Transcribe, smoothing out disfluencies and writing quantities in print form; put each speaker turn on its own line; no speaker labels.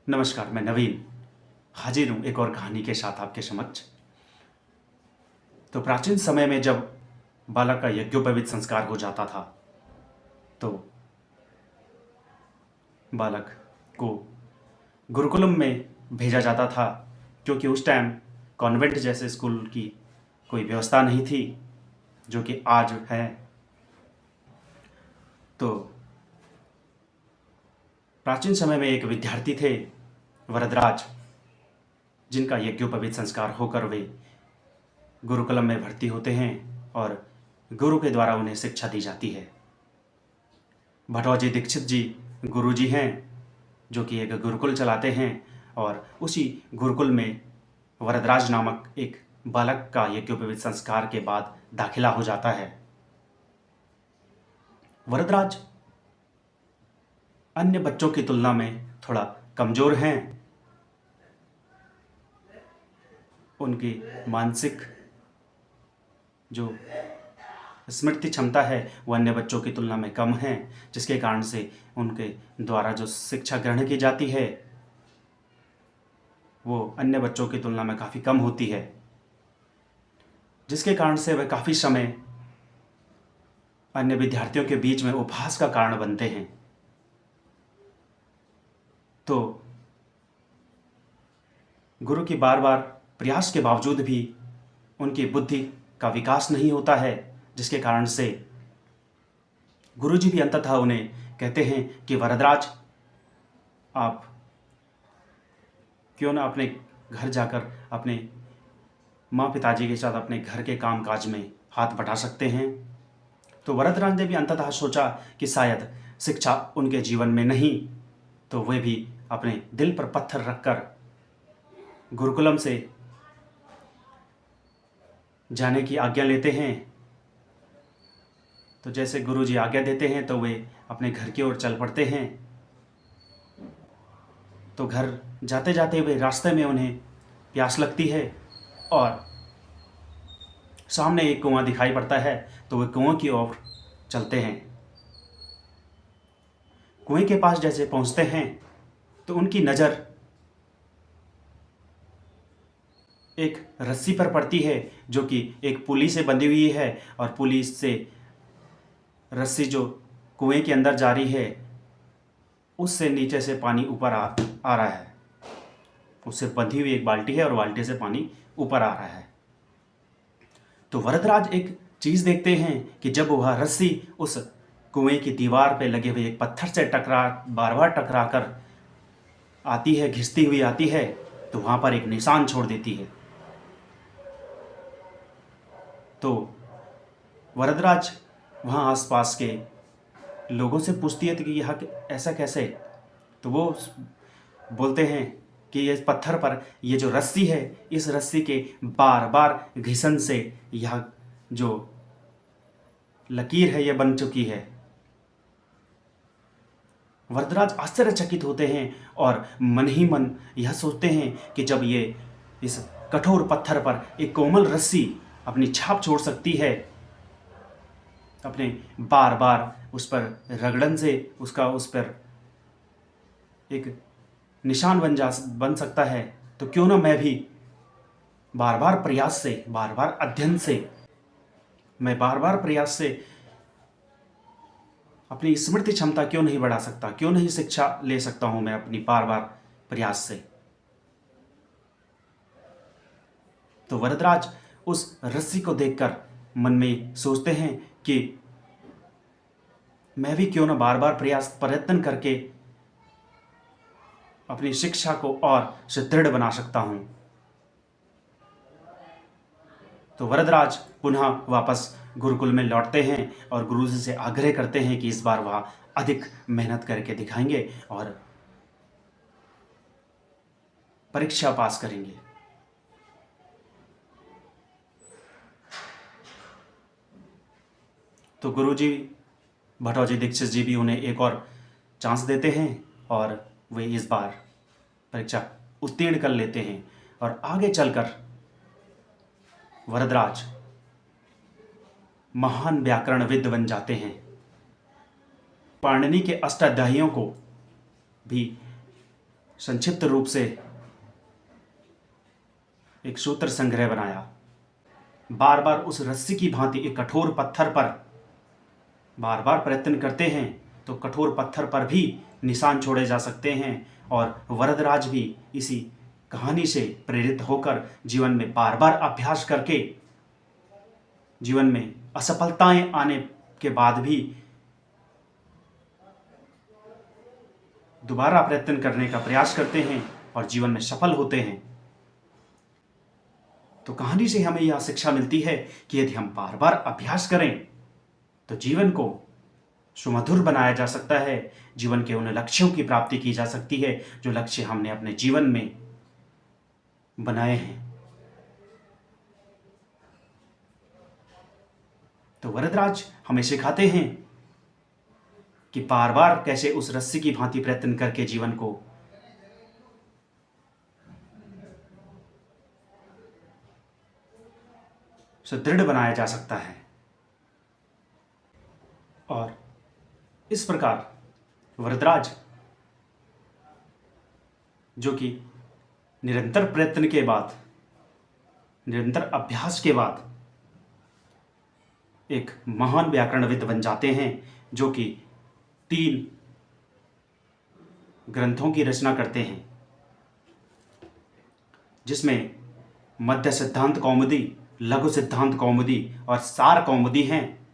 नमस्कार, मैं नवीन हाजिर हूँ एक और कहानी के साथ आपके समक्ष। तो प्राचीन समय में जब बालक का यज्ञोपवीत संस्कार हो जाता था तो बालक को गुरुकुलम में भेजा जाता था, क्योंकि उस टाइम कॉन्वेंट जैसे स्कूल की कोई व्यवस्था नहीं थी जो कि आज है। तो प्राचीन समय में एक विद्यार्थी थे वरदराज, जिनका यज्ञोपवीत संस्कार होकर वे गुरुकुलम में भर्ती होते हैं और गुरु के द्वारा उन्हें शिक्षा दी जाती है। भटौजी दीक्षित जी गुरु जी हैं, जो कि एक गुरुकुल चलाते हैं, और उसी गुरुकुल में वरदराज नामक एक बालक का यज्ञोपवीत संस्कार के बाद दाखिला हो जाता है। वरदराज अन्य बच्चों की तुलना में थोड़ा कमज़ोर हैं। उनकी मानसिक जो स्मृति क्षमता है वो अन्य बच्चों की तुलना में कम है, जिसके कारण से उनके द्वारा जो शिक्षा ग्रहण की जाती है वो अन्य बच्चों की तुलना में काफ़ी कम होती है, जिसके कारण से वह काफ़ी समय अन्य विद्यार्थियों के बीच में उपहास का कारण बनते हैं। तो गुरु की बार बार प्रयास के बावजूद भी उनकी बुद्धि का विकास नहीं होता है, जिसके कारण से गुरुजी भी अंततः उन्हें कहते हैं कि वरदराज, आप क्यों ना अपने घर जाकर अपने माँ पिताजी के साथ अपने घर के कामकाज में हाथ बटा सकते हैं। तो वरदराज ने भी अंततः सोचा कि शायद शिक्षा उनके जीवन में नहीं, तो वे भी अपने दिल पर पत्थर रखकर गुरुकुलम से जाने की आज्ञा लेते हैं। तो जैसे गुरुजी आज्ञा देते हैं तो वे अपने घर की ओर चल पड़ते हैं। तो घर जाते जाते वे रास्ते में उन्हें प्यास लगती है और सामने एक कुआं दिखाई पड़ता है, तो वे कुआं की ओर चलते हैं। कुएं के पास जैसे पहुंचते हैं तो उनकी नज़र एक रस्सी पर पड़ती है, जो कि एक पुली से बंधी हुई है, और पुली से रस्सी जो कुएं के अंदर जा रही है उससे नीचे से पानी ऊपर आ रहा है। उससे बंधी हुई एक बाल्टी है और बाल्टी से पानी ऊपर आ रहा है। तो वरदराज एक चीज़ देखते हैं कि जब वह रस्सी उस कुएं की दीवार पे लगे हुए एक पत्थर से बार बार टकरा कर आती है, घिसती हुई आती है, तो वहाँ पर एक निशान छोड़ देती है। तो वरदराज वहाँ आसपास के लोगों से पूछती है कि यह ऐसा कैसे। तो वो बोलते हैं कि ये पत्थर पर ये जो रस्सी है, इस रस्सी के बार बार घिसन से यह जो लकीर है ये बन चुकी है। वरदराज आश्चर्यचकित होते हैं और मन ही मन यह सोचते हैं कि जब ये इस कठोर पत्थर पर एक कोमल रस्सी अपनी छाप छोड़ सकती है, अपने बार बार उस पर रगड़न से उसका उस पर एक निशान बन सकता है, तो क्यों ना मैं भी बार बार प्रयास से, बार बार अध्ययन से, मैं बार बार प्रयास से अपनी स्मृति क्षमता क्यों नहीं बढ़ा सकता, क्यों नहीं शिक्षा ले सकता हूं मैं अपनी बार बार प्रयास से। तो वरदराज उस रस्सी को देखकर मन में सोचते हैं कि मैं भी क्यों ना बार बार प्रयत्न करके अपनी शिक्षा को और सुदृढ़ बना सकता हूं। तो वरदराज पुनः वापस गुरुकुल में लौटते हैं और गुरुजी से आग्रह करते हैं कि इस बार वह अधिक मेहनत करके दिखाएंगे और परीक्षा पास करेंगे। तो गुरुजी भटौजी दीक्षित जी भी उन्हें एक और चांस देते हैं और वे इस बार परीक्षा उत्तीर्ण कर लेते हैं और आगे चलकर वरदराज महान व्याकरणविद बन जाते हैं। पाणिनि के अष्टाध्यायियों को भी संक्षिप्त रूप से एक सूत्र संग्रह बनाया। बार बार उस रस्सी की भांति एक कठोर पत्थर पर बार बार प्रयत्न करते हैं तो कठोर पत्थर पर भी निशान छोड़े जा सकते हैं। और वरदराज भी इसी कहानी से प्रेरित होकर जीवन में बार बार अभ्यास करके जीवन में असफलताएं आने के बाद भी दोबारा प्रयत्न करने का प्रयास करते हैं और जीवन में सफल होते हैं। तो कहानी से हमें यह शिक्षा मिलती है कि यदि हम बार बार अभ्यास करें तो जीवन को सुमधुर बनाया जा सकता है। जीवन के उन लक्ष्यों की प्राप्ति की जा सकती है जो लक्ष्य हमने अपने जीवन में बनाए हैं। तो वरदराज हमें सिखाते हैं कि बार बार कैसे उस रस्सी की भांति प्रयत्न करके जीवन को सुदृढ़ बनाया जा सकता है। और इस प्रकार वरदराज जो कि निरंतर प्रयत्न के बाद, निरंतर अभ्यास के बाद एक महान व्याकरणविद बन जाते हैं, जो कि 3 ग्रंथों की रचना करते हैं जिसमें मध्य सिद्धांत कौमुदी, लघु सिद्धांत कौमुदी और सार कौमुदी हैं।